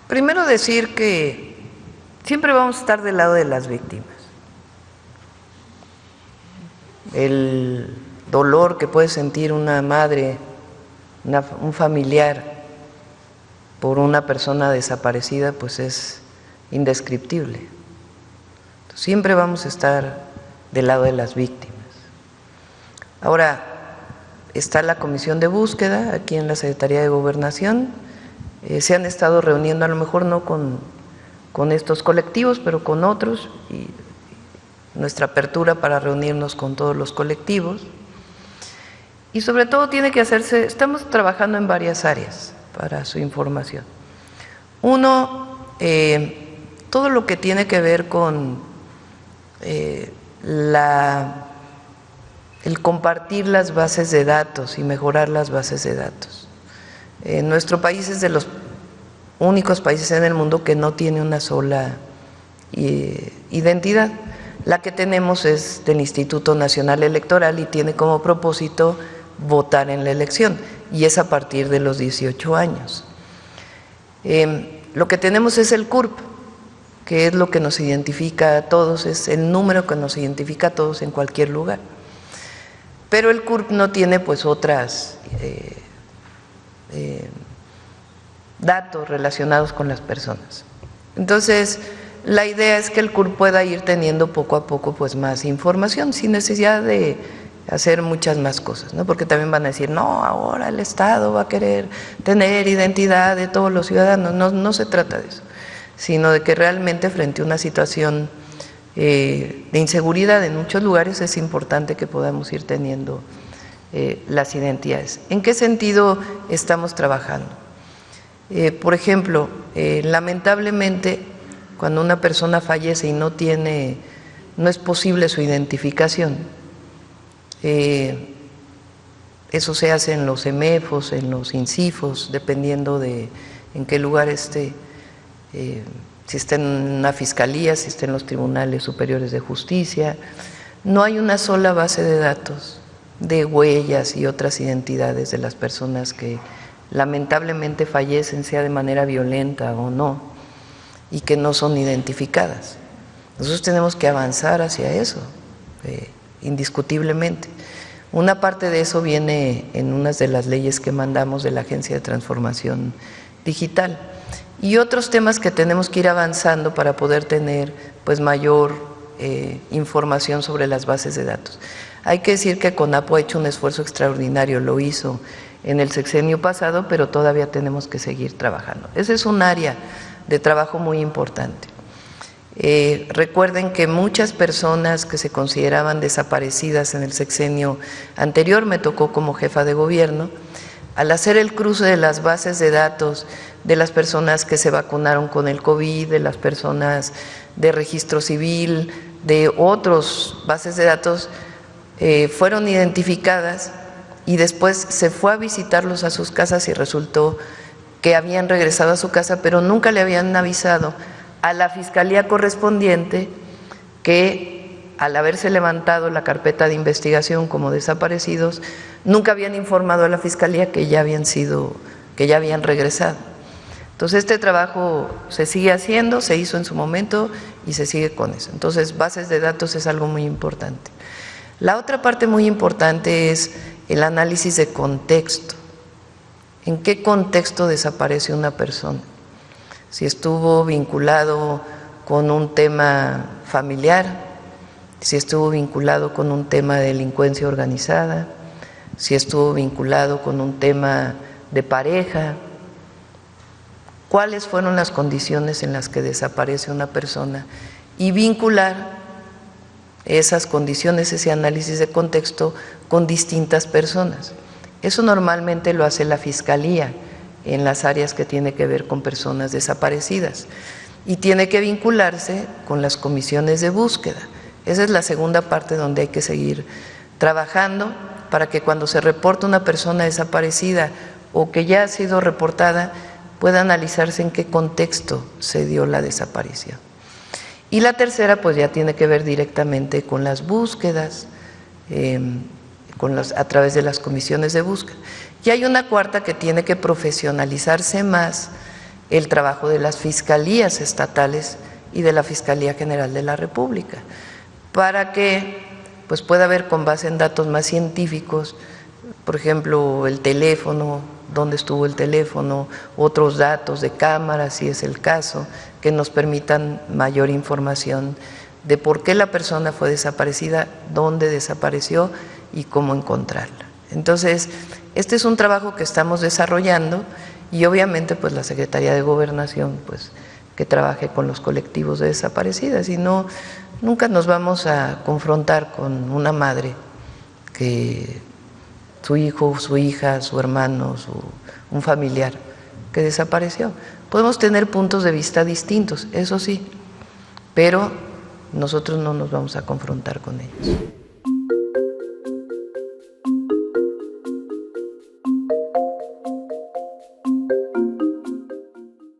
Primero decir que siempre vamos a estar del lado de las víctimas. El dolor que puede sentir una madre, un familiar por una persona desaparecida, pues es indescriptible. Entonces, siempre vamos a estar del lado de las víctimas. Ahora, está la comisión de búsqueda aquí en la Secretaría de Gobernación. Se han estado reuniendo, a lo mejor no con estos colectivos, pero con otros, y nuestra apertura para reunirnos con todos los colectivos. Y sobre todo tiene que hacerse, estamos trabajando en varias áreas para su información. Uno, todo lo que tiene que ver con el compartir las bases de datos y mejorar las bases de datos. Nuestro país es de los únicos países en el mundo que no tiene una sola identidad. La que tenemos es del Instituto Nacional Electoral y tiene como propósito votar en la elección, y es a partir de los 18 años. Lo que tenemos es el CURP, que es lo que nos identifica a todos, es el número que nos identifica a todos en cualquier lugar. Pero el CURP no tiene pues otras datos relacionados con las personas. Entonces, la idea es que el CURP pueda ir teniendo poco a poco pues más información, sin necesidad de hacer muchas más cosas, ¿no? Porque también van a decir, no, ahora el Estado va a querer tener identidad de todos los ciudadanos. No se trata de eso, sino de que realmente frente a una situación de inseguridad en muchos lugares es importante que podamos ir teniendo las identidades. ¿En qué sentido estamos trabajando? Por ejemplo, lamentablemente cuando una persona fallece y no es posible su identificación, eso se hace en los EMEFOS, en los INCIFOS, dependiendo de en qué lugar esté, si está en una fiscalía, si está en los tribunales superiores de justicia. No hay una sola base de datos de huellas y otras identidades de las personas que lamentablemente fallecen, sea de manera violenta o no, y que no son identificadas. Nosotros tenemos que avanzar hacia eso, indiscutiblemente. Una parte de eso viene en unas de las leyes que mandamos de la Agencia de Transformación Digital, y otros temas que tenemos que ir avanzando para poder tener pues mayor información sobre las bases de datos. Hay que decir que CONAPO ha hecho un esfuerzo extraordinario, lo hizo en el sexenio pasado, pero todavía tenemos que seguir trabajando. Ese es un área de trabajo muy importante. Recuerden que muchas personas que se consideraban desaparecidas en el sexenio anterior, me tocó como jefa de gobierno, al hacer el cruce de las bases de datos de las personas que se vacunaron con el COVID, de las personas de registro civil, de otras bases de datos, fueron identificadas y después se fue a visitarlos a sus casas y resultó que habían regresado a su casa, pero nunca le habían avisado a la fiscalía correspondiente que al haberse levantado la carpeta de investigación como desaparecidos, nunca habían informado a la fiscalía que ya habían regresado. Entonces este trabajo se sigue haciendo, se hizo en su momento y se sigue con eso. Entonces bases de datos es algo muy importante. La otra parte muy importante es el análisis de contexto. ¿En qué contexto desaparece una persona? Si estuvo vinculado con un tema familiar, si estuvo vinculado con un tema de delincuencia organizada, si estuvo vinculado con un tema de pareja, cuáles fueron las condiciones en las que desaparece una persona y vincular esas condiciones, ese análisis de contexto con distintas personas. Eso normalmente lo hace la Fiscalía en las áreas que tiene que ver con personas desaparecidas y tiene que vincularse con las comisiones de búsqueda. Esa es la segunda parte donde hay que seguir trabajando para que cuando se reporta una persona desaparecida o que ya ha sido reportada pueda analizarse en qué contexto se dio la desaparición. Y la tercera pues ya tiene que ver directamente con las búsquedas, a través de las comisiones de búsqueda. Y hay una cuarta que tiene que profesionalizarse más el trabajo de las fiscalías estatales y de la Fiscalía General de la República, para que pues pueda haber, con base en datos más científicos, por ejemplo, el teléfono, dónde estuvo el teléfono, otros datos de cámaras, si es el caso, que nos permitan mayor información de por qué la persona fue desaparecida, dónde desapareció y cómo encontrarla. Entonces, este es un trabajo que estamos desarrollando y obviamente pues la Secretaría de Gobernación pues que trabaje con los colectivos de desaparecidas, y no, nunca nos vamos a confrontar con una madre que su hijo, su hija, su hermano, un familiar que desapareció. Podemos tener puntos de vista distintos, eso sí, pero nosotros no nos vamos a confrontar con ellos.